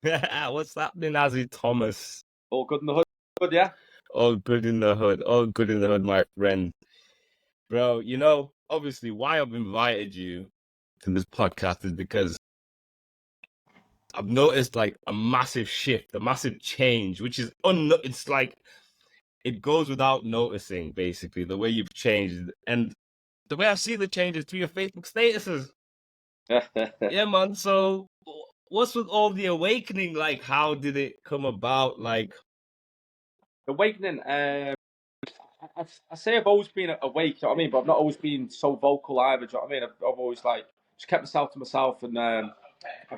What's happening, Azi Thomas? All good in the hood, good, yeah? All good in the hood. All good in the hood, my friend. Bro, obviously why I've invited you to this podcast is because I've noticed like a massive shift, a massive change, which is it's like it goes without noticing, basically, the way you've changed. And the way I see the changes through your Facebook statuses. Yeah, man. So what's with all the awakening? Like, how did it come about? Like, Awakening, I say I've always been awake, you know what I mean? But I've not always been so vocal either, do you know what I mean? I've always like just kept myself to myself and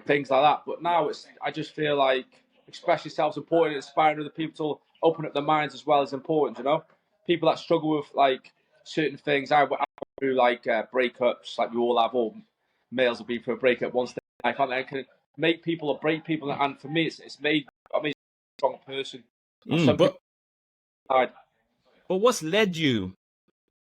things like that. But now I just feel like express yourself is important, inspiring other people to open up their minds as well is important, you know? People that struggle with like certain things, I went through like breakups, like we all have, all males have been through a breakup once in their life, and I can make people or break people, and for me, it's made, I mean, a strong person. And some but people died. but what's led you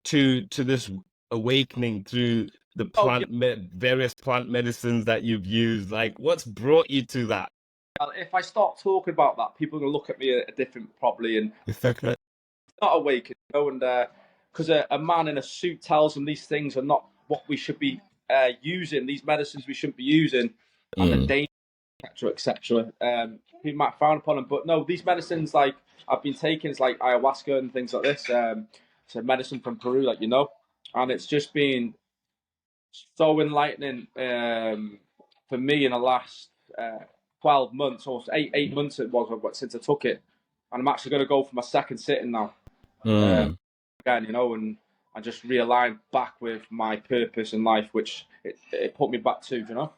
to this awakening through the Oh, yeah. various plant medicines that you've used? Like, what's brought you to that? If I start talking about that, people are going to look at me a different, probably, and not awakened, you know, and because a man in a suit tells them these things are not what we should be using, these medicines we shouldn't be using, and the danger, etc., etc. People might frown upon them, but no, these medicines like I've been taking is like ayahuasca and things like this. It's a medicine from Peru, like and it's just been so enlightening for me in the last 12 months or eight months it was since I took it, and I'm actually going to go for my second sitting now. Again, and just realign back with my purpose in life, which it put me back to.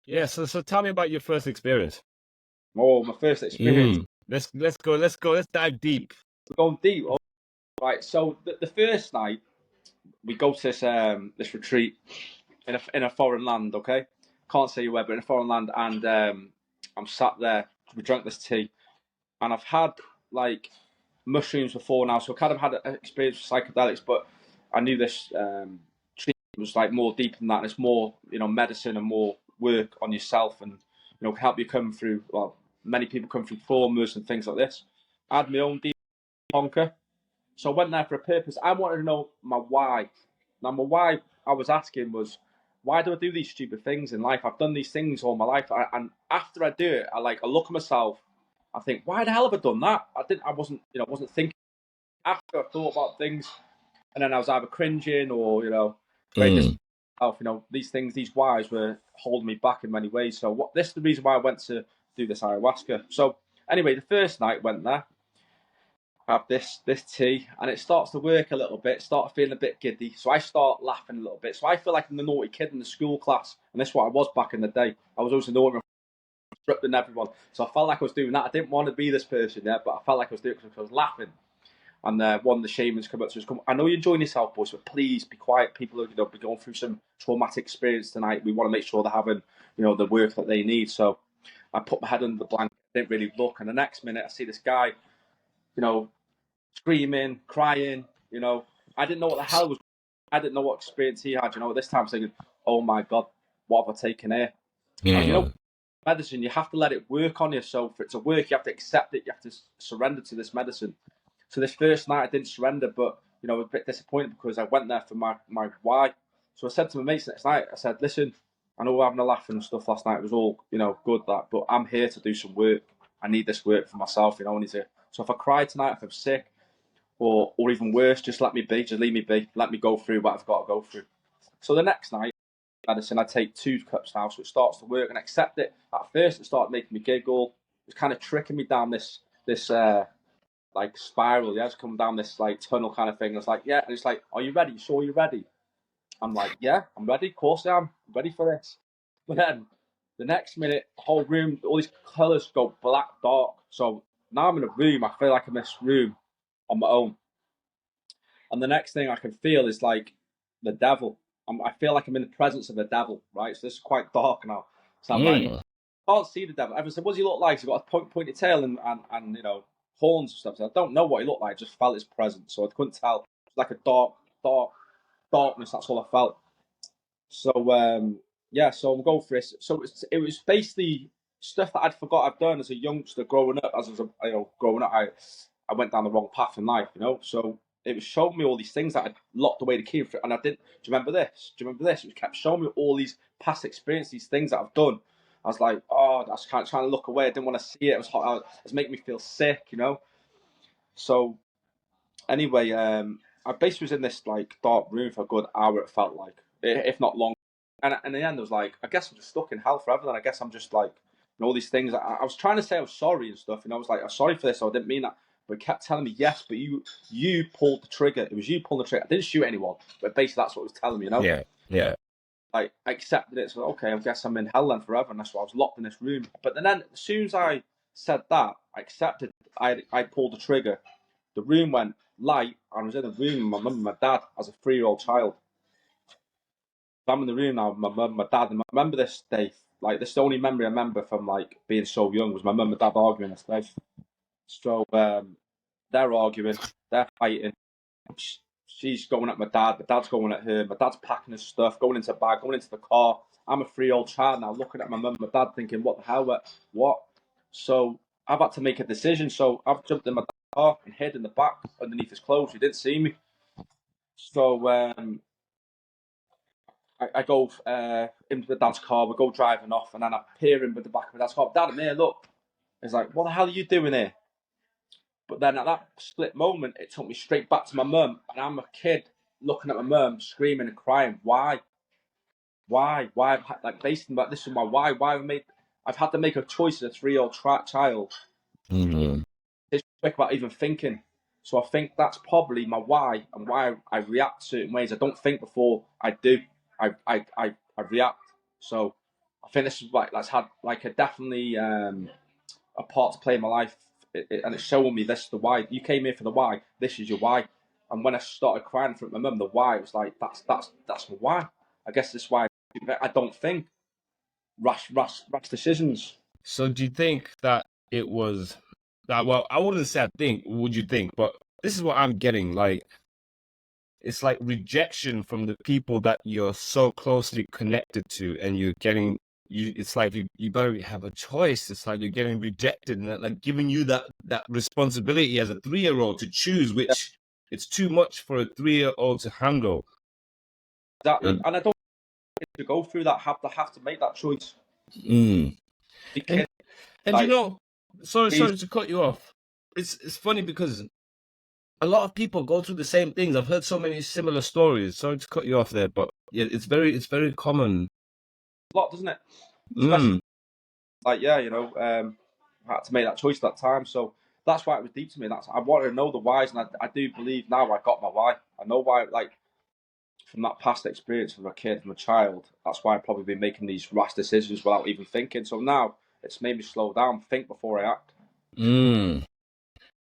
Yeah, so tell me about your first experience. Oh, my first experience. Let's dive deep. We're going deep. Oh, right. So the first night we go to this retreat in a foreign land. Okay, can't say where, but in a foreign land, and I'm sat there. We drank this tea, and I've had like mushrooms before now, so I kind of had an experience with psychedelics, but I knew this treatment was like more deep than that, and it's more medicine and more work on yourself, and can help you come through. Well, many people come through traumas and things like this. I had my own deep conquer, so I went there for a purpose. I wanted to know my why. Now, my why I was asking was, why do I do these stupid things in life? I've done these things all my life, and after I do it, I look at myself. I think, why the hell have I done that? I wasn't thinking. After I thought about things, and then I was either cringing or very disappointed. These things, these whys were holding me back in many ways. So this is the reason why I went to do this ayahuasca. So anyway, the first night went there, have this tea, and it starts to work a little bit, start feeling a bit giddy. So I start laughing a little bit. So I feel like I'm the naughty kid in the school class, and that's what I was back in the day. I was always the naughty, disrupting everyone. So I felt like I was doing that. I didn't want to be this person, yeah, but I felt like I was doing it because I was laughing. And one of the shamans come up to us, I know you're enjoying yourself, boys, but please be quiet. People are be going through some traumatic experience tonight. We want to make sure they're having the work that they need. So I put my head under the blanket, didn't really look, and the next minute I see this guy, screaming, crying. I didn't know what the hell was. I didn't know what experience he had. At this time I was thinking, oh my god, what have I taken here? And medicine, you have to let it work on you. So for it to work, you have to accept it. You have to surrender to this medicine. So this first night I didn't surrender, but I was a bit disappointed because I went there for my why. So I said to my mates next night, I said, listen, I know we're having a laugh and stuff last night. It was all good, but I'm here to do some work. I need this work for myself. I need to. So if I cry tonight, if I'm sick, or even worse, just let me be. Just leave me be. Let me go through what I've got to go through. So the next night, medicine, I take 2 cups now, so it starts to work and accept it. At first, it started making me giggle. It was kind of tricking me down this like spiral, yeah, it's coming down this like tunnel kind of thing. It's like, yeah, and it's like, are you ready? Sure, you're ready. I'm like, yeah, I'm ready. Of course I am. I'm ready for this. But then the next minute, the whole room, all these colours go black, dark. So now I'm in a room. I feel like I'm in this room on my own. And the next thing I can feel is like the devil. I feel like I'm in the presence of the devil, right? So this is quite dark now. So I'm like, I can't see the devil. Everyone said, what does he look like? He's got a pointed tail and horns and stuff. So I don't know what he looked like. I just felt his presence. So I couldn't tell. It was like a darkness. That's all I felt. So, so I'm going for this. So it was basically stuff that I'd forgot I've done as a youngster growing up. Growing up, I went down the wrong path in life, So it was showing me all these things that I'd locked away the key for, and I didn't. Do you remember this? Do you remember this? It kept showing me all these past experiences, these things that I've done. I was like, oh, that's kind of trying to look away. I didn't want to see it. It was hot. It was making me feel sick, So anyway, I basically was in this like dark room for a good hour. It felt like, if not long. And in the end, I was like, I guess I'm just stuck in hell forever. Then I guess I'm just like, all these things. I was trying to say I was sorry and stuff, I was like, I'm sorry for this. So I didn't mean that. But it kept telling me yes, but you pulled the trigger. It was you pulling the trigger. I didn't shoot anyone, but basically that's what it was telling me. Yeah. Like I accepted it. So okay, I guess I'm in hell then forever, and that's why I was locked in this room. But then, as soon as I said that, I accepted. I pulled the trigger. The room went light. I was in the room with my mum and my dad as a 3-year-old child. I'm in the room now with my mum, my dad, and I remember this day. Like, this is the only memory I remember from like being so young was my mum and dad arguing this day. So they're arguing, they're fighting. She's going at my dad, my dad's going at her, my dad's packing his stuff, going into the bag, going into the car. I'm a 3-year-old child now, looking at my mum and my dad, thinking, what the hell, what? So I've had to make a decision. So I've jumped in my dad's car and hid in the back underneath his clothes. He didn't see me. So I go into the dad's car, we go driving off, and then I peer in with the back of my dad's car. Dad, I'm here, look. He's like, what the hell are you doing here? But then at that split moment, it took me straight back to my mum, and I'm a kid looking at my mum, screaming and crying. Why? Why? Like, basically, like, this is my why. I've had to make a choice as a 3-year-old child. Mm-hmm. It's quick about even thinking. So I think that's probably my why, and why I react certain ways. I don't think before I do. I react. So I think this is like that's had like a definitely a part to play in my life, and it's showing me this is the why. You came here for the why. This is your why. And when I started crying in front of my mum, the why was like that's my why. I guess that's why I don't think rash decisions. So do you think that it was that? Well, I wouldn't say I think. Would you think? But this is what I'm getting. Like, it's like rejection from the people that you're so closely connected to, and you're getting you. It's like you better have a choice. It's like you're getting rejected, and that, like, giving you that responsibility as a 3-year-old to choose, which it's too much for a 3-year-old to handle. Exactly, and I don't want to go through that. Have to make that choice. And, Like, sorry to cut you off. It's funny because a lot of people go through the same things. I've heard so many similar stories. Sorry to cut you off there, but yeah, it's very common. a lot, doesn't it? Especially like I had to make that choice at that time. So that's why it was deep to me. I wanted to know the whys, and I do believe now I got my why. I know why. Like, from that past experience from a kid, from a child, that's why I've probably been making these rash decisions without even thinking. So now it's made me slow down, think before I act.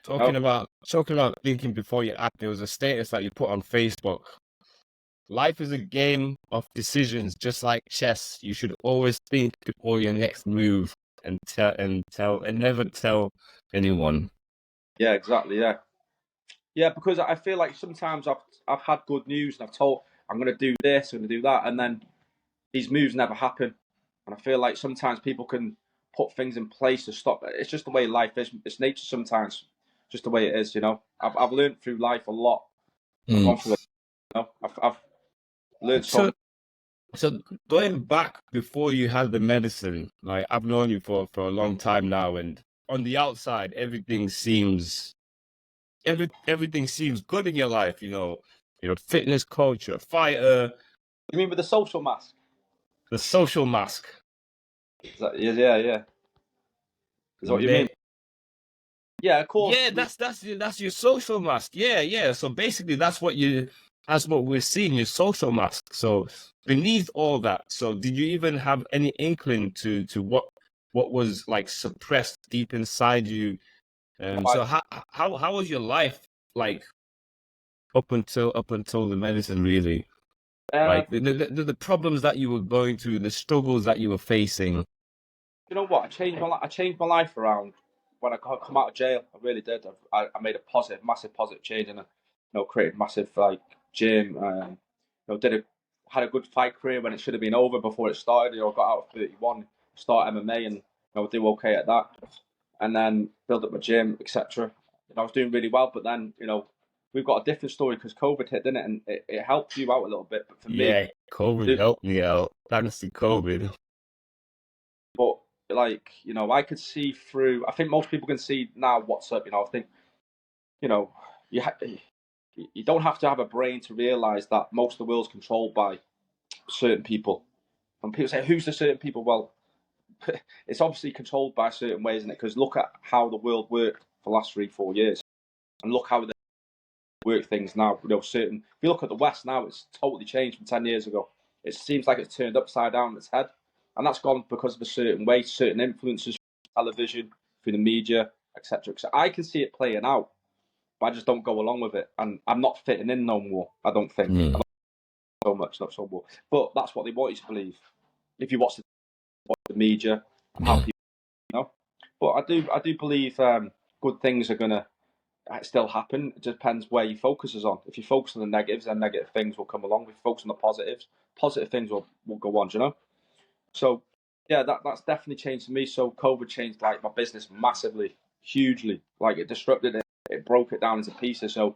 Talking about thinking before you act, there was a status that you put on Facebook. Life is a game of decisions, just like chess. You should always think before your next move, and never tell anyone. Yeah, exactly. Yeah, because I feel like sometimes I've had good news and I've told I'm going to do this, I'm going to do that, and then these moves never happen. And I feel like sometimes people can put things in place to stop it. It's just the way life is. It's nature sometimes, just the way it is. I've learned through life a lot. I've gone through it. I've learned so much. So going back before you had the medicine, like, I've known you for a long time now, and on the outside, everything seems good in your life. You're a fitness coach, you're a fighter. You mean with the social mask? The social mask. Yeah. Is that what you mean? Yeah, of course. Yeah, that's your social mask. Yeah. So basically, that's what we're seeing, your social mask. So beneath all that, so did you even have any inkling to what was like suppressed deep inside you? So how was your life like up until the medicine, really? Like the problems that you were going through, the struggles that you were facing. You know what? I changed my life around when I come out of jail. I really did. I made a massive positive change, and created massive like gym. Had a good fight career when it should have been over before it started. Got out at 31, started MMA, and do okay at that, and then build up my gym, etc. I was doing really well, but then we've got a different story because COVID hit, didn't it? And it helped you out a little bit, but for me, Yeah, COVID helped me out. Thanks to COVID. but like I could see through. I think most people can see now what's up. I think you you don't have to have a brain to realize that most of the world's controlled by certain people. And people say, "Who's the certain people?" Well, it's obviously controlled by certain ways, isn't it? Because look at how the world worked for the last 3-4 years, and look how they work things now. Certain. If you look at the West now, it's totally changed from 10 years ago. It seems like it's turned upside down on its head, and that's gone because of a certain way, certain influences, television, through the media, etc. So I can see it playing out, but I just don't go along with it, and I'm not fitting in no more. I don't think so much, not so more. But that's what they want you to believe. If you watch the media and how people, But I do believe good things are gonna still happen. It depends where your focus is on. If you focus on the negatives, then negative things will come along. If you focus on the positives, positive things will go on. So yeah, that's definitely changed for me. So COVID changed like my business massively, hugely. Like it disrupted it, it broke it down into pieces. So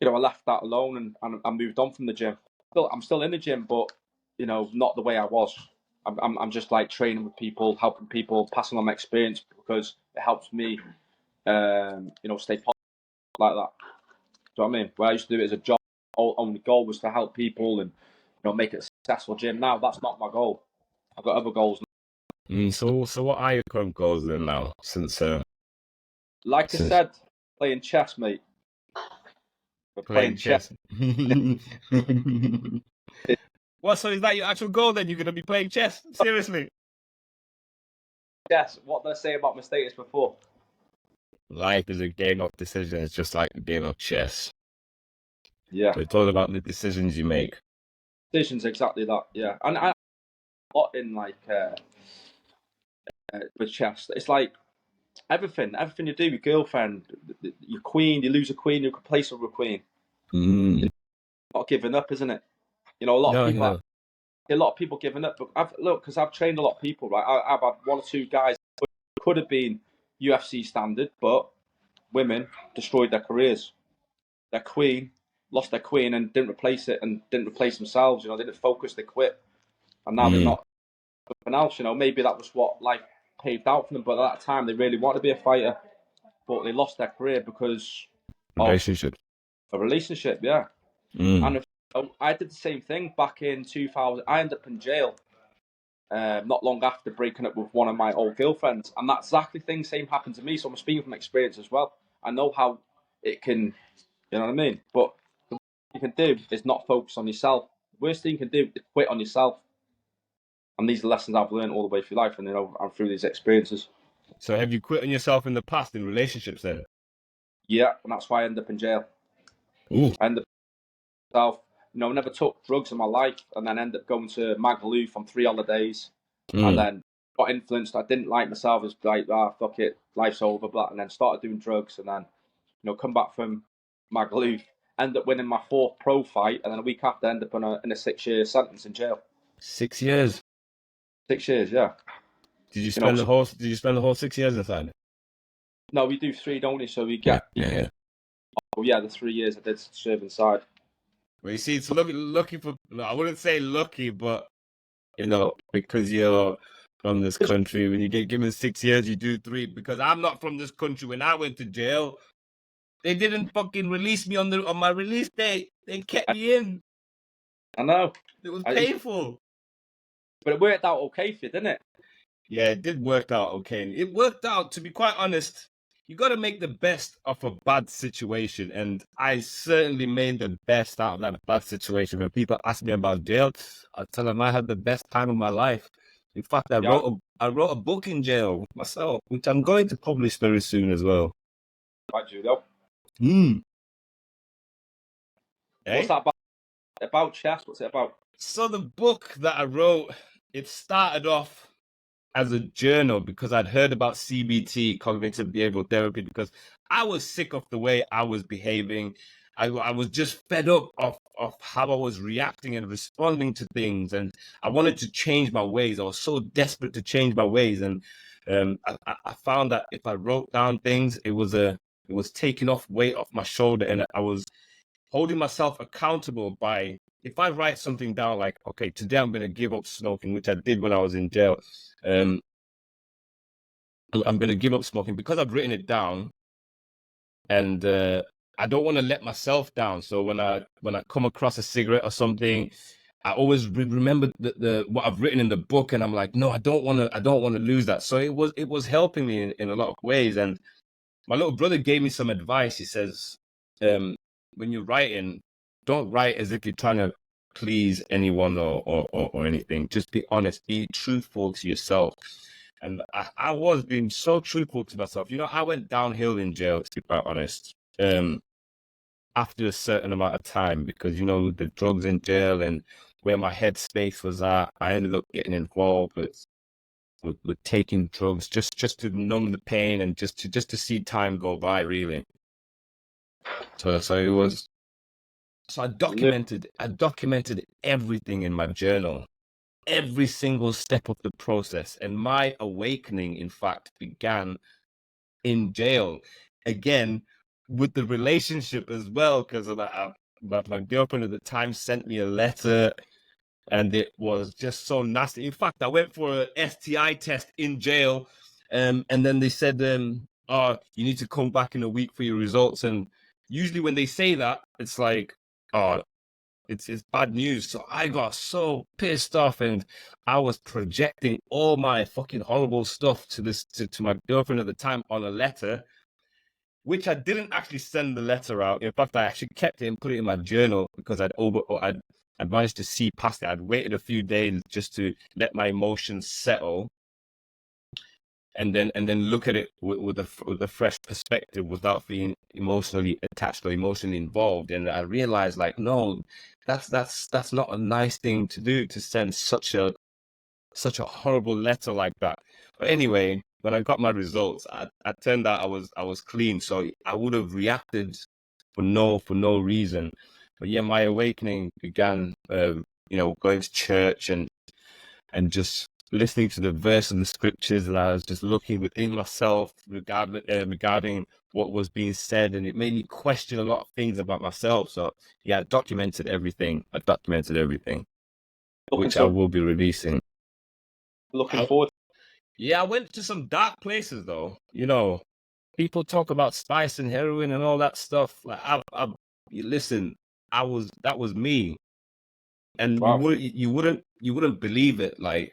I left that alone and I moved on from the gym. I'm still in the gym, but not the way I was. I'm just like training with people, helping people, passing on my experience because it helps me, stay positive like that. Do you know what I mean? Where I used to do it as a job, only goal was to help people and make it a successful gym. Now that's not my goal. I've got other goals. So what are your current goals then now? I said, playing chess, mate. We're playing chess. What? So is that your actual goal then? You're gonna be playing chess? Seriously? Yes. What did I say about my status before? Life is a game of decisions, just like a game of chess. Yeah. So it's all about the decisions you make. Decisions, exactly that. Yeah, and I a lot in like with chess. It's like everything you do, your girlfriend, your queen, you lose a queen, you replace her with a queen. Not giving up, isn't it? A lot of people. A lot of people giving up. But because I've trained a lot of people, right? I've had 1 or 2 guys who could have been UFC standard, but women destroyed their careers. Their queen lost their queen and didn't replace it, and didn't replace themselves. They didn't focus. They quit, and now they're not something else. Maybe that was what life paved out for them. But at that time, they really wanted to be a fighter, but they lost their career because of a relationship. Yeah, and I did the same thing back in 2000. I ended up in jail not long after breaking up with one of my old girlfriends, and that exactly same happened to me. So I'm speaking from experience as well. I know how it can, you know what I mean. But the worst you can do is not focus on yourself. The worst thing you can do is quit on yourself. And these are lessons I've learned all the way through life, and I'm through these experiences. So have you quit on yourself in the past in relationships then? Yeah, and that's why I ended up in jail. Ooh. I ended up myself, never took drugs in my life, and then ended up going to Magaluf on 3 holidays, and then got influenced. I didn't like myself. It's like, fuck it, life's over, but and then started doing drugs, and then come back from Magaluf, end up winning my 4th pro fight, and then a week after, end up in a 6-year sentence in jail. 6 years. 6 years, yeah. Did you spend the whole 6 years inside? No, we do 3, don't we? So we get Oh yeah, the 3 years I did serve inside. Well, you see, it's lucky for. I wouldn't say lucky, but because you're from this country, when you get given 6 years, you do 3. Because I'm not from this country. When I went to jail, they didn't fucking release me on my release day. They kept me in. I know. It was painful. But it worked out okay for you, didn't it? Yeah, it did work out okay. It worked out, to be quite honest. You got to make the best of a bad situation, and I certainly made the best out of that bad situation. When people ask me about jail, I tell them I had the best time of my life. In fact, I wrote a book in jail myself, which I'm going to publish very soon as well. Right, Julio. Hey? What's that about? About chess? What's it about? So the book that I wrote, it started off as a journal because I'd heard about CBT, cognitive behavioral therapy, because I was sick of the way I was behaving. I was just fed up of how I was reacting and responding to things, and I wanted to change my ways. I was so desperate to change my ways, and I found that if I wrote down things, it was taking off weight off my shoulder, and I was holding myself accountable by, if I write something down like, okay, today I'm going to give up smoking, which I did when I was in jail. I'm going to give up smoking because I've written it down, and I don't want to let myself down. So when I come across a cigarette or something, I always remember the what I've written in the book, and I'm like, no, I don't want to lose that. So it was helping me in a lot of ways. And my little brother gave me some advice. He says, when you're writing, don't write as if you're trying to please anyone or anything. Just be honest, be truthful to yourself. And I was being so truthful to myself. You know, I went downhill in jail, to be quite honest, after a certain amount of time, because, you know, the drugs in jail and where my headspace was at, I ended up getting involved with taking drugs just to numb the pain and just to see time go by, really. So it was. So I documented everything in my journal, every single step of the process. And my awakening, in fact, began in jail, again, with the relationship as well, because my girlfriend at the time sent me a letter, and it was just so nasty. In fact, I went for an STI test in jail, and then they said, oh, you need to come back in a week for your results. And usually when they say that, it's like, oh, it's bad news. So I got so pissed off, and I was projecting all my fucking horrible stuff to my girlfriend at the time on a letter, which I didn't actually send the letter out. In fact, I actually kept it and put it in my journal because I'd managed to see past it. I'd waited a few days just to let my emotions settle, and then look at it with a fresh perspective without being emotionally attached or emotionally involved. And I realized, like, no, that's not a nice thing to do, to send such a horrible letter like that. But anyway, when I got my results, I turned out I was clean. So I would have reacted for no reason. But yeah, my awakening began, you know, going to church and just listening to the verse and the scriptures, and I was just looking within myself regarding what was being said, and it made me question a lot of things about myself. So yeah, I documented everything, which I will be releasing. Looking forward. Yeah, I went to some dark places though. You know, people talk about spice and heroin and all that stuff. Like, listen, that was me, and Wow. you wouldn't believe it. Like,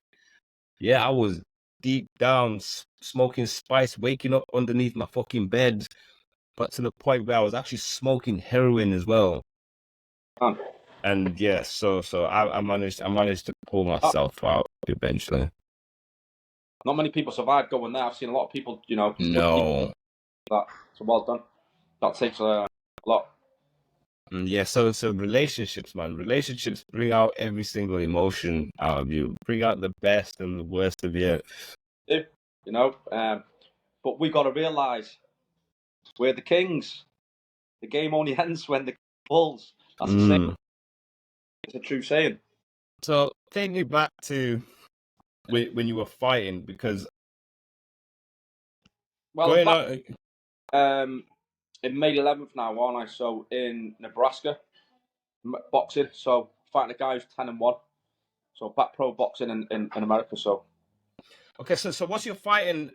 yeah, I was deep down smoking spice, waking up underneath my fucking bed, but to the point where I was actually smoking heroin as well. And yeah, so I managed to pull myself out eventually. Not many people survive going there. I've seen a lot of people, you know. No. That, so well done. That takes a lot. Yeah, so relationships, man. Relationships bring out every single emotion out of you. Bring out the best and the worst of you. You know, but we got to realise we're the kings. The game only ends when the king falls. That's a saying. It's a true saying. So take me back to when you were fighting, because going on. In May 11th now, aren't I? So in Nebraska, boxing. So fighting a guy who's 10-1. So back pro boxing in America. So okay, so what's your fighting?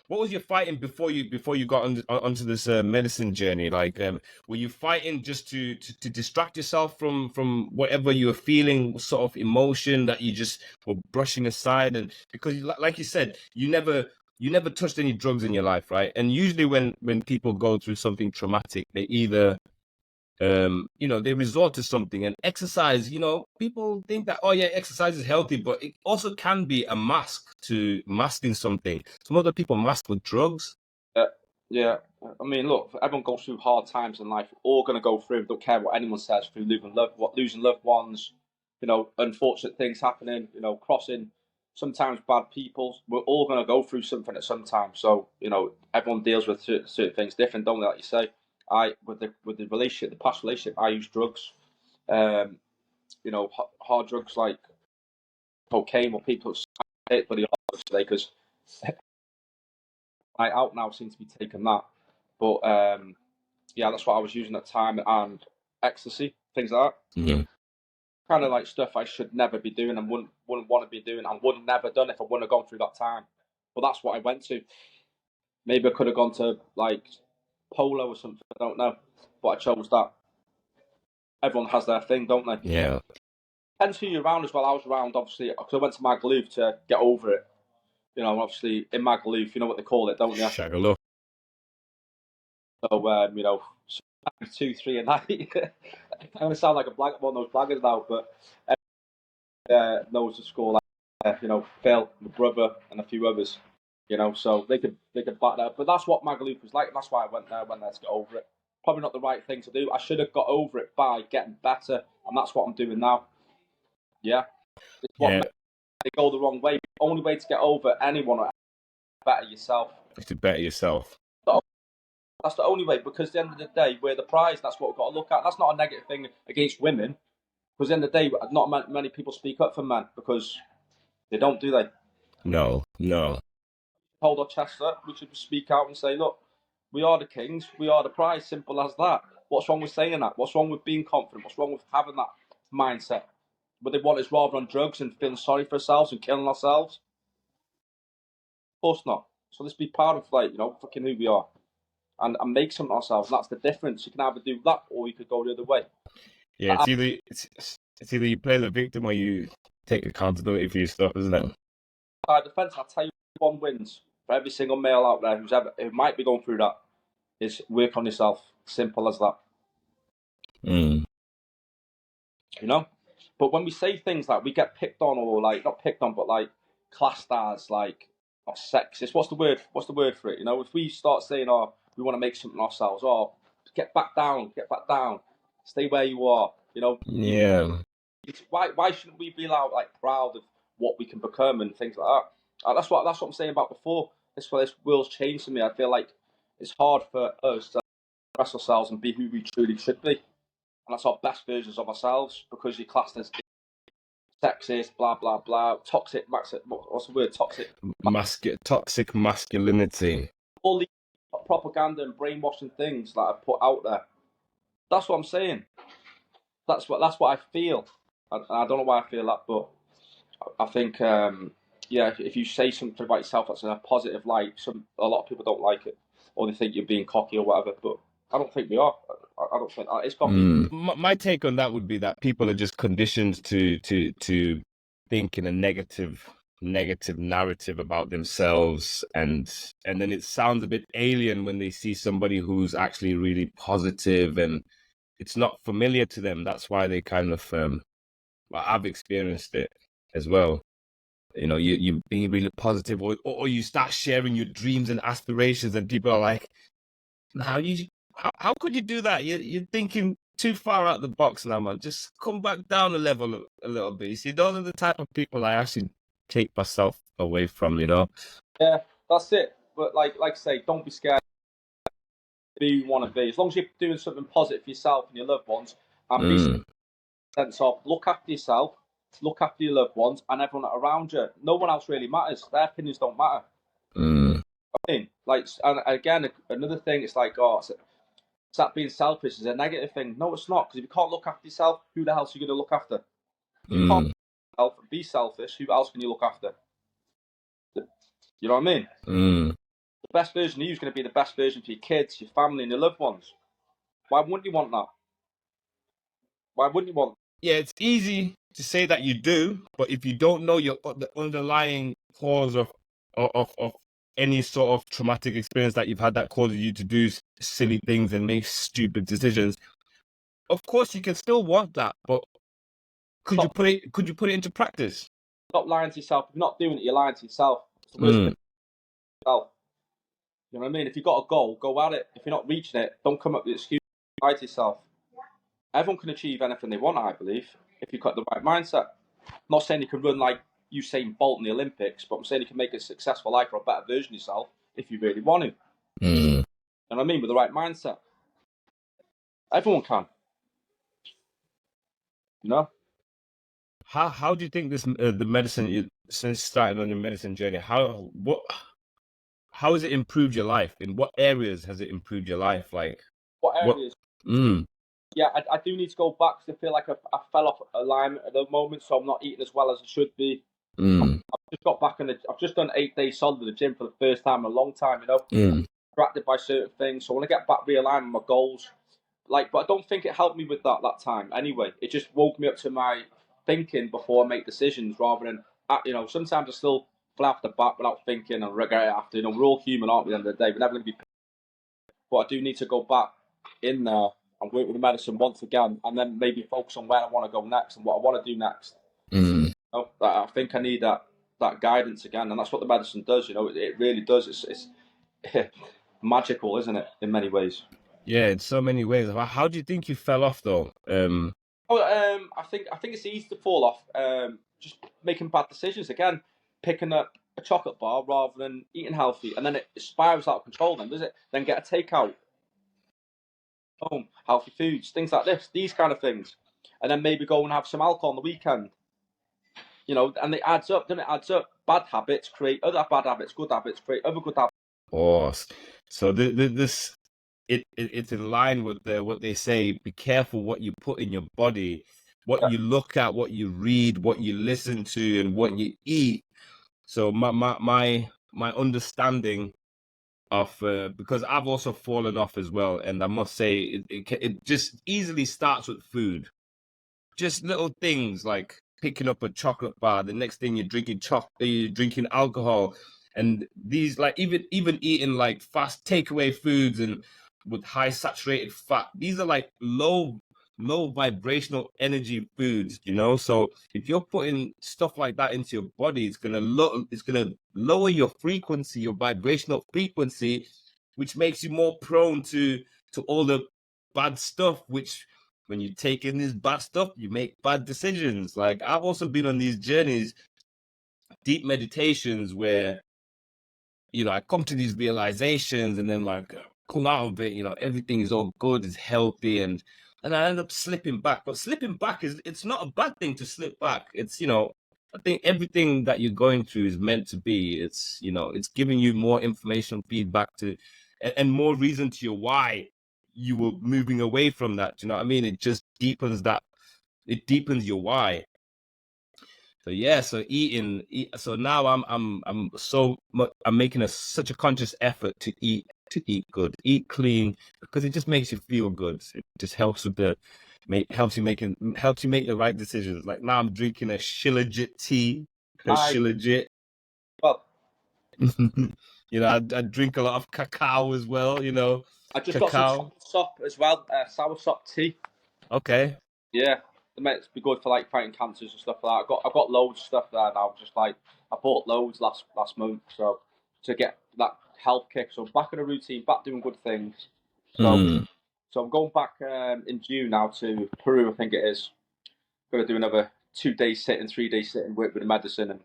What was your fighting before you got onto this medicine journey? Like, were you fighting just to distract yourself from whatever you were feeling, sort of emotion that you just were brushing aside? And because, like you said, you never touched any drugs in your life, right? And usually when people go through something traumatic, they either you know, they resort to something. And exercise, you know, people think that, oh yeah, exercise is healthy, but it also can be a mask to masking something. Some other people mask with drugs. yeah. I mean, look, everyone goes through hard times in life. We're all going to go through. Don't care what anyone says. Through losing loved ones, you know, unfortunate things happening. You know, crossing sometimes bad people. We're all going to go through something at some time. So you know, everyone deals with certain things different, don't they? Like you say, with the relationship, the past relationship, I used drugs. You know, hard drugs like cocaine. What people say, but today because Night out now seems to be taking that. But yeah, that's what I was using at the time, and ecstasy, things like that. Mm-hmm. Kind of like stuff I should never be doing and wouldn't want to be doing and wouldn't never done if I wouldn't have gone through that time. But that's what I went to. Maybe I could have gone to like polo or something. I don't know, but I chose that. Everyone has their thing, don't they? Yeah. Depends who you're around as well. I was around obviously because I went to Magaluf to get over it. You know, obviously in Magaluf, you know what they call it, don't you? Shagalo. So you know, 2, 3 a night. I'm gonna sound like one of those blaggers now, but knows the score like you know, Phil, my brother, and a few others. You know, so they could back that. But that's what Magaluf was like. And that's why I went there to get over it. Probably not the right thing to do. I should have got over it by getting better, and that's what I'm doing now. Yeah, it's what Yeah. they go the wrong way. The only way to get over anyone is better yourself. To better yourself. That's the only way, because at the end of the day, we're the prize. That's what we've got to look at. That's not a negative thing against women, because at the end of the day, not many people speak up for men because they don't, do they? No. Hold our chests up. We should speak out and say, look, we are the kings. We are the prize. Simple as that. What's wrong with saying that? What's wrong with being confident? What's wrong with having that mindset? What they want is rather on drugs and feeling sorry for ourselves and killing ourselves. Of course not. So let's be proud of, like, you know, fucking who we are. And make something of ourselves. And that's the difference. You can either do that or you could go the other way. Yeah, it's either you play the victim or you take accountability for your stuff, isn't it? Side defense, I'll tell you, one wins for every single male out there who might be going through that is work on yourself. Simple as that. Mm. You know? But when we say things like we get picked on, or like not picked on, but like classed as like sexist, what's the word for it? You know, if we start saying, oh, we want to make something of ourselves, oh, get back down, stay where you are, you know. Yeah. Why shouldn't we be allowed, like, proud of what we can become and things like that? That's what I'm saying about before. This world's changed to me. I feel like it's hard for us to express ourselves and be who we truly should be, and that's our best versions of ourselves, because you're classed as sexist, blah blah blah, toxic. What's the word? Toxic. Toxic masculinity. All the propaganda and brainwashing things that are put out there. That's what I'm saying. That's what I feel. I don't know why I feel that, but I think, yeah, if you say something about yourself that's in a positive light, a lot of people don't like it, or they think you're being cocky or whatever. But I don't think we are. I don't think it's got to be. My take on that would be that people are just conditioned to think in a negative narrative about themselves, and then it sounds a bit alien when they see somebody who's actually really positive, and it's not familiar to them. That's why they kind of I've experienced it as well. You know, you being really positive, or you start sharing your dreams and aspirations, and people are like, how could you do that? You're thinking too far out the box now, man. Just come back down a level a little bit. You see, those are the type of people I actually take myself away from, you know? Yeah, that's it. But like I say, don't be scared. Be who you want to be. As long as you're doing something positive for yourself and your loved ones, and be sense of look after yourself, look after your loved ones, and everyone around you. No one else really matters. Their opinions don't matter. I mean, like, and again, another thing, it's like, oh, it's that being selfish is a negative thing. No, it's not, because if you can't look after yourself, who the hell are you going to look after? If you can't be selfish, who else can you look after? You know what I mean? The best version of you is going to be the best version for your kids, your family, and your loved ones. Why wouldn't you want that? Why wouldn't you want? Yeah, it's easy to say that you do, but if you don't know the underlying cause of any sort of traumatic experience that you've had that causes you to do silly things and make stupid decisions, of course you can still want that, but could you put it into practice? Stop lying to yourself. If you're not doing it, you're lying to yourself. It's the worst thing. You know what I mean? If you've got a goal, go at it. If you're not reaching it, don't come up with excuses. Lie to yourself. Everyone can achieve anything they want, I believe, if you've got the right mindset. I'm not saying you can run like Usain Bolt in the Olympics, but I'm saying you can make a successful life or a better version of yourself if you really want to. You know what I mean? With the right mindset. Everyone can. You know? How do you think this the medicine since starting on your medicine journey, how has it improved your life? In what areas has it improved your life? Like What what? areas? Mm, Yeah, I do need to go back because I feel like I fell off alignment at the moment, so I'm not eating as well as I should be. mm, I've just got back in the. I've just done 8 days solid in the gym for the first time in a long time. mm. Distracted by certain things, so I want to get back realigned with my goals. Like, but I don't think it helped me with that time. Anyway, it just woke me up to my thinking before I make decisions, rather than sometimes I still fly off the bat without thinking and regret it after. We're all human, aren't we? At the end of the day, we're never going to be. But I do need to go back in there and work with the medicine once again, and then maybe focus on where I want to go next and what I want to do next. Mm. I think I need that guidance again, and that's what the medicine does. It really does. It's magical, isn't it? In many ways. Yeah, in so many ways. How do you think you fell off though? I think it's easy to fall off. Just making bad decisions again, picking up a chocolate bar rather than eating healthy, and then it spirals out of control. Then does it? Then get a takeout, home, healthy foods, things like this, these kind of things, and then maybe go and have some alcohol on the weekend. And it adds up. Then it adds up. Bad habits create other bad habits. Good habits create other good habits. Or so this it's in line with what they say. Be careful what you put in your body, what you look at, what you read, what you listen to, and what you eat. So my understanding of because I've also fallen off as well, and I must say it just easily starts with food. Just little things like picking up a chocolate bar. The next thing you're drinking alcohol, and these like even eating like fast takeaway foods and with high saturated fat. These are like low vibrational energy foods, So if you're putting stuff like that into your body, it's gonna lower your frequency, your vibrational frequency, which makes you more prone to all the bad stuff, which when you take in this bad stuff, you make bad decisions. Like I've also been on these journeys, deep meditations where, I come to these realizations and then like pull out of it, everything is all good, it's healthy, and I end up slipping back. But slipping back it's not a bad thing to slip back. It's, I think everything that you're going through is meant to be. It's, it's giving you more information, feedback and more reason to your why you were moving away from that. Do you know what I mean? It just deepens your why. So yeah, so so now I'm making such a conscious effort to eat good, eat clean, because it just makes you feel good. It just helps with helps you make the right decisions. Like now I'm drinking a Shilajit tea, Shilajit. Well, I drink a lot of cacao as well. I just got some Cacao. soursop as well, soursop tea. Okay. Yeah, the meds be good for like fighting cancers and stuff like that. I've got loads of stuff there now. Just like I bought loads last month, so to get that health kick. So back in a routine, back doing good things. So I'm going back in June now to Peru, I think it is. Going to do another 2 day sitting, 3 day sitting, work with the medicine, and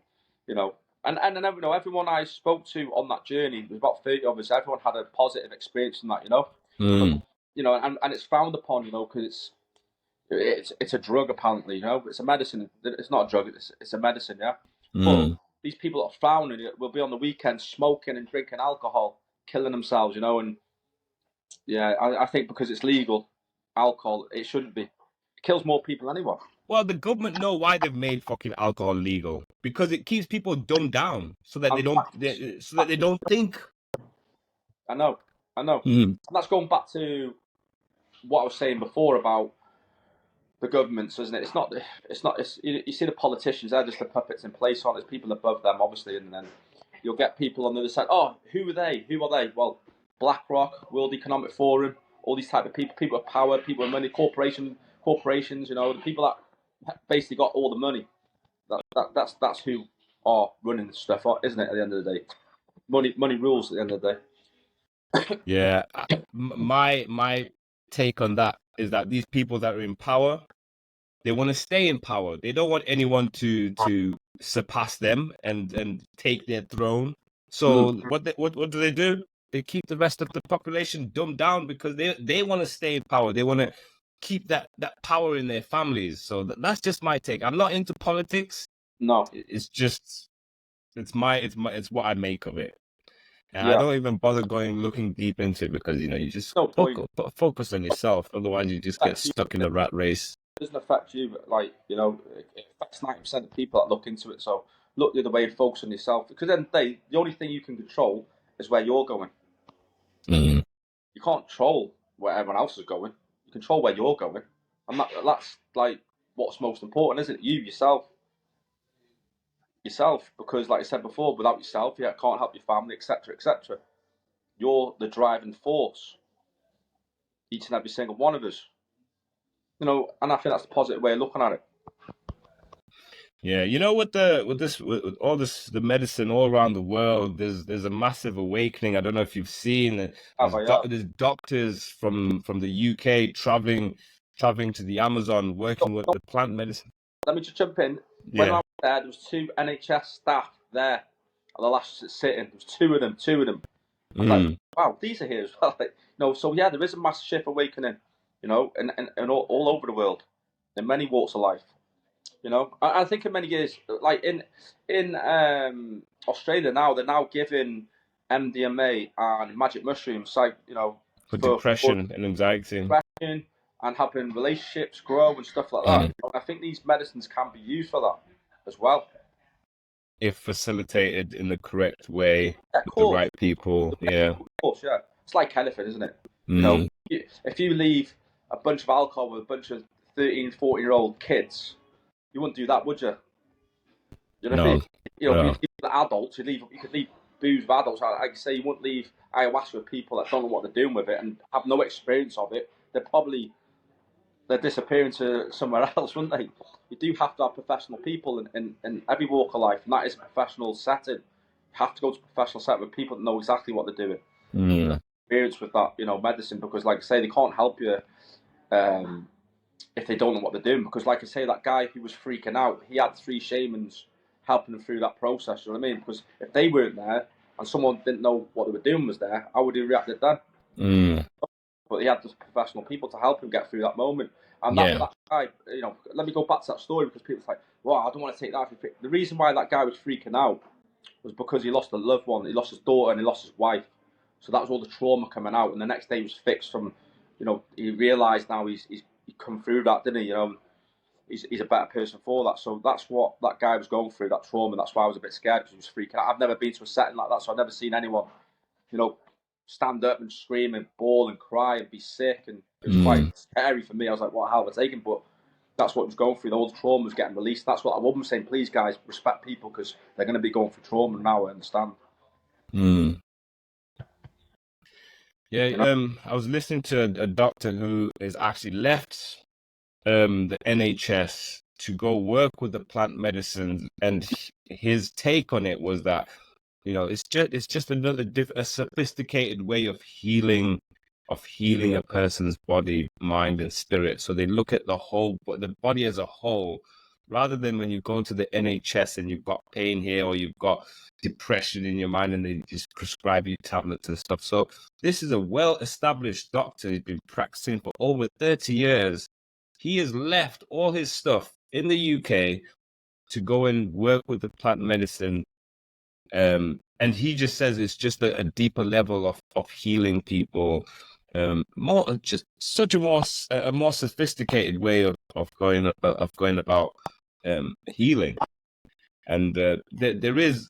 and everyone I spoke to on that journey, there was about 30 of us. Everyone had a positive experience in that, and it's frowned upon, because it's a drug apparently, it's a medicine. It's not a drug. It's a medicine, yeah. But these people that are frowning it will be on the weekend smoking and drinking alcohol, killing themselves, and yeah, I think because it's legal, alcohol, it shouldn't be. It kills more people anyway. Well, the government know why they've made fucking alcohol legal, because it keeps people dumbed down so that they don't think. I know. And that's going back to what I was saying before about the governments, isn't it? It's you see the politicians, they're just the puppets in place, aren't there? There's people above them, obviously, and then you'll get people on the other side. Oh, who are they? Well, BlackRock, World Economic Forum, all these type of people of power, people of money, corporations, the people that basically got all the money. That's who are running the stuff, isn't it? At the end of the day, money rules. At the end of the day. Yeah, my take on that is that these people that are in power, they want to stay in power. They don't want anyone to surpass them and take their throne. So what do? They keep the rest of the population dumbed down because they want to stay in power. They want to keep that power in their families. So that's just my take. I'm not into politics. No, It's just it's what I make of it. And I Yeah, don't even bother looking deep into it because, you just no point. focus on yourself. Otherwise, you just get stuck in the rat race. It doesn't affect you, but like it affects 90% of people that look into it. So look the other way and focus on yourself. Because then the only thing you can control is where you're going. Mm. You can't control where everyone else is going. You control where you're going, and that's like what's most important, isn't it? You yourself. Because like I said before, without yourself, you can't help your family, etc., etc. You're the driving force. Each and every single one of us. And I think that's the positive way of looking at it. Yeah, with all this the medicine all around the world, there's a massive awakening. I don't know if you've seen it. There's doctors from the UK traveling to the Amazon, working with the plant medicine. Let me just jump in. When I was there was 2 NHS staff there at the last sitting. There was two of them. I was like, wow, these are here as well. So yeah, there is a massive shift awakening, and all over the world, in many walks of life. I think in many years, like in Australia now, they're now giving MDMA and magic mushrooms, like for depression and anxiety, and helping relationships grow and stuff like that. I think these medicines can be used for that as well, if facilitated in the correct way with the right people. Yeah, of course, yeah. It's like anything, isn't it? If you leave a bunch of alcohol with a bunch of 13, 14-year-old kids, you wouldn't do that, would you? No. If you adults, you could leave booze with adults. Like I say, you wouldn't leave ayahuasca with people that don't know what they're doing with it and have no experience of it. They're disappearing to somewhere else, wouldn't they? You do have to have professional people in every walk of life, and that is a professional setting. You have to go to a professional setting with people that know exactly what they're doing. Experience with that, medicine, because like I say, they can't help you if they don't know what they're doing. Because like I say, that guy who was freaking out, he had 3 shamans helping him through that process. You know what I mean? Because if they weren't there and someone didn't know what they were doing was there, how would he reacted then? But he had the professional people to help him get through that moment. And that guy, let me go back to that story, because people's like, well, I don't want to take that. The reason why that guy was freaking out was because he lost a loved one. He lost his daughter and he lost his wife. So that was all the trauma coming out. And the next day he was fixed from, he realised now he's come through that, didn't he? He's a better person for that. So that's what that guy was going through, that trauma. That's why I was a bit scared, because he was freaking out. I've never been to a setting like that, so I've never seen anyone, stand up and scream and bawl and cry and be sick. And it was quite scary for me. I was like, what hell was I taking? But that's what was going through. All the trauma was getting released. That's what I was saying. Please, guys, respect people, because they're going to be going through trauma now. I understand. Yeah, I was listening to a doctor who has actually left the NHS to go work with the plant medicines, and his take on it was that it's just another a sophisticated way of healing a person's body, mind, and spirit. So they look at the body as a whole, rather than when you go into the NHS and you've got pain here or you've got depression in your mind and they just prescribe you tablets and stuff. So this is a well-established doctor. He's been practicing for over 30 years. He has left all his stuff in the UK to go and work with the plant medicine. And he just says it's just a deeper level of healing people, just such a more sophisticated way of going about healing. And there is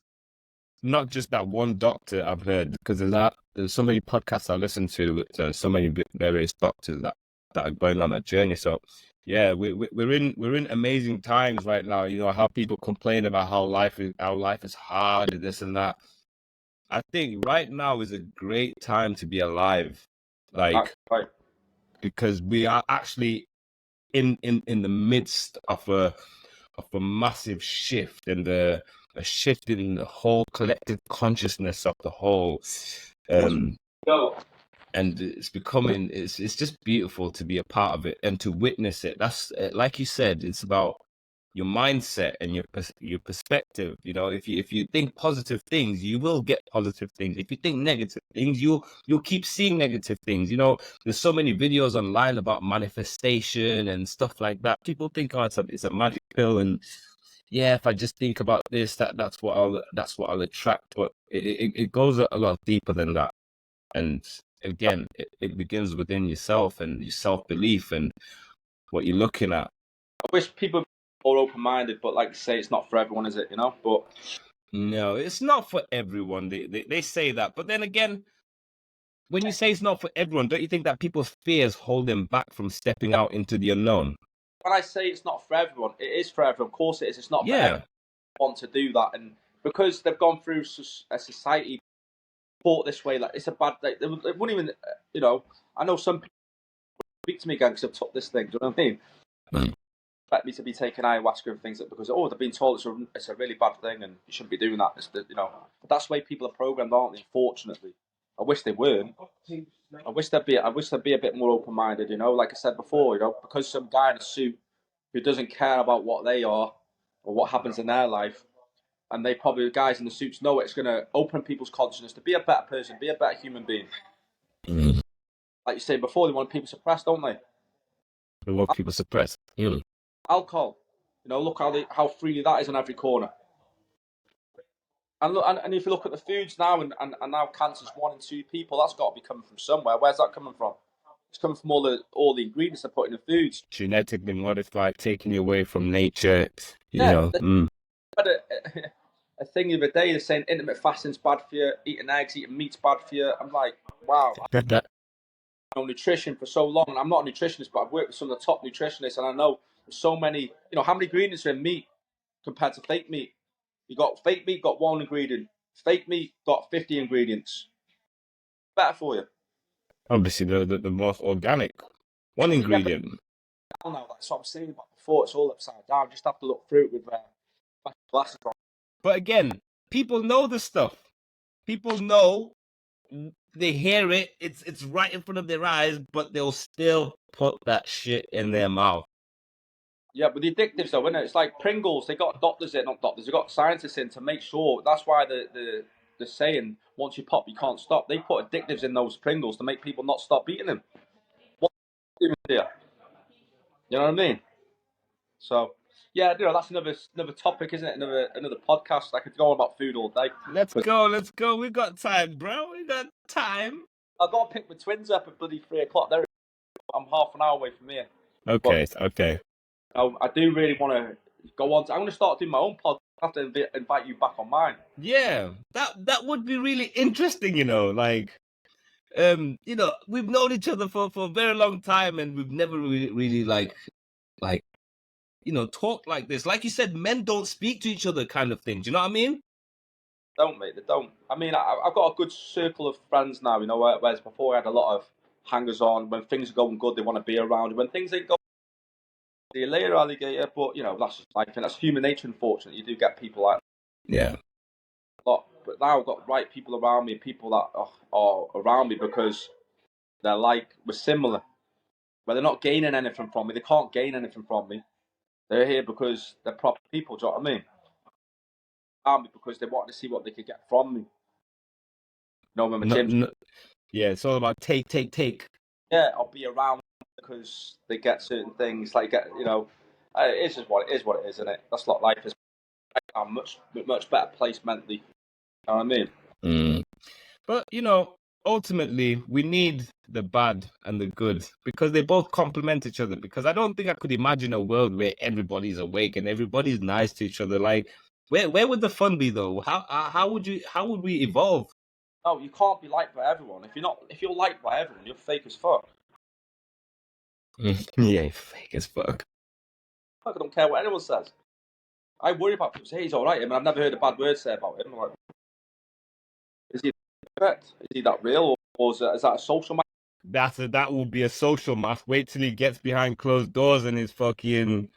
not just that one doctor I've heard, because there's so many podcasts I listen to with so many various doctors that are going on that journey. So yeah, we're in amazing times right now. How people complain about how life is hard and this and that. I think right now is a great time to be alive, because we are actually in the midst of a massive shift, and a shift in the whole collective consciousness of the whole. And it's just beautiful to be a part of it and to witness it. That's like you said, it's about your mindset and your perspective. If you think positive things, you will get positive things. If you think negative things, you'll keep seeing negative things. There's so many videos online about manifestation and stuff like that. People think, oh, it's a magic pill, and yeah, if I just think about this, that's what I'll attract. But it goes a lot deeper than that. And again, it begins within yourself and your self-belief and what you're looking at. I wish people were more open-minded, but like you say, it's not for everyone, is it? You know, but No, it's not for everyone. They say that, but then again, when you say it's not for everyone, don't you think that people's fears hold them back from stepping out into the unknown? when I say it's not for everyone, it is for everyone. Of course, it is. It's not for Yeah. everyone want to do that, and because they've gone through a society taught this way, like it's a bad. Like, they wouldn't even, you know. I know some people speak to me again because I've took this thing. Do you know what I mean? Expect me to be taking ayahuasca and things because they've been told it's a really bad thing and you shouldn't be doing that. You know, but that's the way people are programmed, aren't they? Unfortunately, I wish they weren't. I wish they'd be a bit more open minded. You know, like I said before, you know, because some guy in a suit who doesn't care about what they are or what happens in their life, and they probably the guys in the suits know it's going to open people's consciousness to be a better person, be a better human being. Mm. Like you said before, they want people suppressed, don't they? They want people suppressed. Mm. Alcohol, you know, look how freely that is on every corner. And look, and if you look at the foods now, and now cancer's 1 in 2 people, that's got to be coming from somewhere. Where's that coming from? It's coming from all the ingredients they're putting in the foods. Genetically modified, taking you away from nature. You Yeah, know. Had a thing the other day. They're saying intermittent fasting's bad for you, eating eggs, eating meat's bad for you. I'm like, wow. I've known nutrition for so long. I'm not a nutritionist, but I've worked with some of the top nutritionists, and I know there's so many. You know, how many ingredients are in meat compared to fake meat? You got fake meat, got 1 ingredient. Fake meat got 50 ingredients. Better for you. Obviously, the most organic. 1 ingredient. Yeah, now that's what I'm saying about before. It's all upside down. Just have to look through it with glasses on. But again, people know the stuff. People know. They hear it. It's right in front of their eyes, but they'll still put that shit in their mouth. Yeah, but the addictives though, isn't it? It's like Pringles. They got doctors in, not doctors. They got scientists in to make sure. That's why the saying once you pop, you can't stop. They put addictives in those Pringles to make people not stop eating them. What here? You know what I mean? So yeah, you know that's another topic, isn't it? Another podcast. I could go on about food all day. Let's go. We got time, bro. We got time. I've got to pick my twins up at bloody 3:00. I'm half an hour away from here. Okay. I do really want to go on. I'm going to start doing my own podcast. I have to invite you back on mine. Yeah, that would be really interesting. You know, like, you know, we've known each other for a very long time, and we've never really like, you know, talked like this. Like you said, men don't speak to each other, kind of thing. Do you know what I mean? Don't, mate. They don't. I mean, I've got a good circle of friends now. You know, whereas before I had a lot of hangers on. When things are going good, they want to be around. When things ain't going, see you later, alligator. But you know, that's just life, and that's human nature. Unfortunately, you do get people like Yeah. a lot. But now I've got right people around me, people that are around me because they're like we're similar. Where they're not gaining anything from me, they can't gain anything from me. They're here because they're proper people. Do you know what I mean? Around me because they wanted to see what they could get from me. You know, when my gym's Yeah, it's all about take. yeah, I'll be around because they get certain things. Like you know, it is just what it is. What it is, isn't it? That's what life is. I'm much better placed mentally. You know what I mean? Mm. But you know, ultimately, we need the bad and the good because they both complement each other. Because I don't think I could imagine a world where everybody's awake and everybody's nice to each other. Like, where would the fun be though? How would we evolve? No, you can't be liked by everyone. If you're liked by everyone, you're fake as fuck. Yeah, fake as fuck. I don't care what anyone says. I worry about people say he's all right. I mean, I've never heard a bad word said about him. I'm like, is he perfect? Is he that real, or is that a social man? That would be a social mask. Wait till he gets behind closed doors and is fucking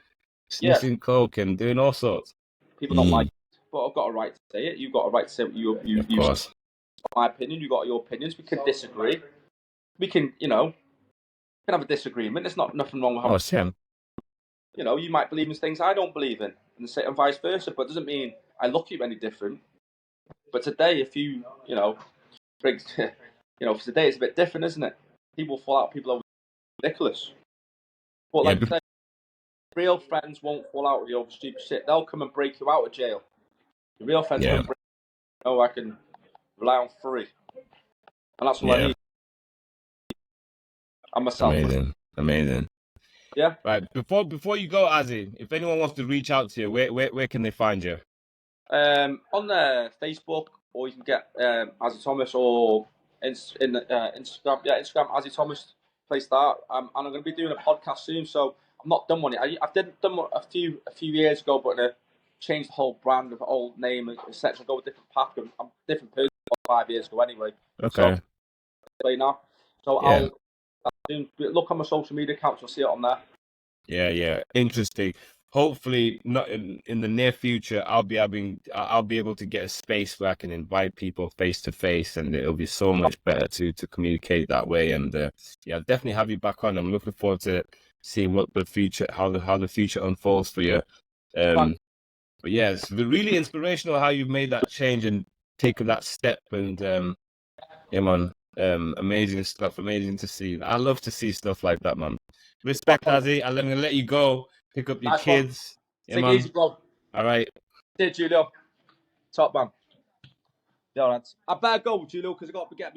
Yeah, sniffing coke and doing all sorts. people don't like it, but I've got a right to say it. You've got a right to say what you. Of course. My opinion. You got your opinions. We can disagree. We can, you know, have a disagreement. There's nothing wrong with having. Oh, Sam. You know, you might believe in things I don't believe in, and vice versa. But it doesn't mean I look at you any different. But today, if you know, for today it's a bit different, isn't it? People fall out. People are ridiculous. But like, real friends won't fall out with you over stupid shit. They'll come and break you out of jail. Your real friends Yeah. won't break you. No, I can rely on free. And that's all I Yeah. need. And myself. Amazing. Yeah. Right. Before you go, Azi, if anyone wants to reach out to you, where can they find you? On Facebook, or you can get Azi Thomas, or Instagram. Yeah, Instagram Azi Thomas. Place that. And I'm going to be doing a podcast soon, so I'm not done one yet. I did done one a few years ago, but changed the whole brand, the whole name, etc. Go a different path. I'm a different person 5 years ago anyway. So Okay. play now. So Yeah. I'll look on my social media accounts. You'll see it on there. Yeah. Interesting. Hopefully, not in the near future, I'll be able to get a space where I can invite people face to face, and it'll be so much better to communicate that way. And yeah, I'll definitely have you back on. I'm looking forward to seeing what the future, how the future unfolds for you. But yeah, it's really inspirational how you've made that change and taken that step. And yeah, man, amazing stuff. Amazing to see. I love to see stuff like that, man. Respect, Azi. I'm gonna let you go. Pick up your Nice one. kids. Yeah, Take it man. easy, bro. All right. Cheers, Julio. Top man. Yeah, lads. I better go, Julio, because I got to get me.